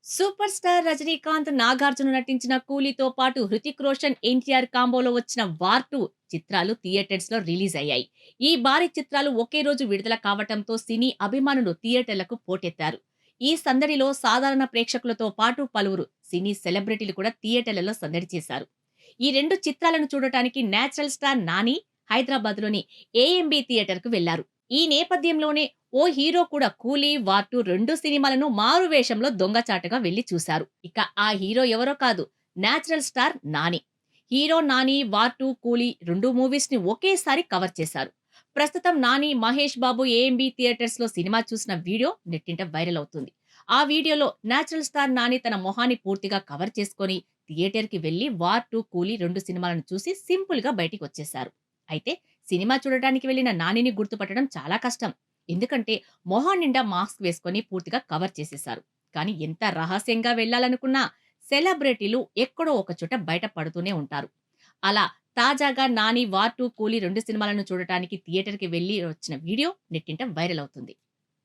Super star Rajinikanth, Nagarjuna నటించిన 'కూలీ'తో పాటు 'హృతిక్ రోషన్', ఎన్టీఆర్ కాంబోలో వచ్చిన 'వార్ 2' చిత్రాలు థియేటర్స్‌లో రిలీజ్ అయ్యాయి. ఈ భారీ చిత్రాలు ఒకే రోజు విడుదల కావటంతో సినీ అభిమానులు థియేటర్లకు పోటెత్తారు. ఈ సందడిలో సాధారణ ప్రేక్షకులతో పాటు పలువురు సినీ సెలబ్రిటీలు కూడా థియేటర్లలో సందడి చేశారు. ఈ 2 చిత్రాలను చూడటానికి నేచురల్ స్టార్ నాని హైదరాబాద్‌లోని ఏఎంబీ థియేటర్‌కు వెళ్లారు. ఈ నేపథ్యంలోనే ఓ హీరో కూడా 'కూలీ', 'వార్ 2' 2 సినిమాలను మారు వేషంలో దొంగచాటుగా వెళ్లి చూశారు. ఇక ఆ హీరో ఎవరో కాదు, natural star Nani. Hero Nani 'war 2', 'కూలీ' 2 మూవీస్‌ని ఒకేసారి కవర్ చేశారు. ప్రస్తుతం నాని, మహేష్ బాబు ఏఎంబీ థియేటర్స్‌లో సినిమా చూసిన వీడియో నెట్టింట వైరల్ అవుతుంది. ఆ వీడియోలో నేచురల్ స్టార్ నాని తన మొహాన్ని పూర్తిగా కవర్ చేసుకొని థియేటర్‌కి వెళ్లి 'వార్ 2', 'కూలీ' 2 సినిమాలను చూసి సింపుల్‌గా బయటికొచ్చేశారు. అయితే సినిమా చూడటానికి వెళ్లిన నానిని గుర్తుపట్టడం చాలా కష్టం. ఎందుకంటే మొహం నిండా మాస్క్ వేసుకొని పూర్తిగా కవర్ చేసేశారు. కానీ ఎంత రహస్యంగా వెళ్ళాలనుకున్నా సెలబ్రిటీలు ఎక్కడో ఒక చోట బయట పడుతూనే ఉంటారు. అలా తాజాగా నాని 'వార్ 2', 'కూలీ' 2 సినిమాలను చూడటానికి థియేటర్‌కి వెళ్లి వచ్చిన వీడియో నెట్టింట వైరల్ అవుతుంది.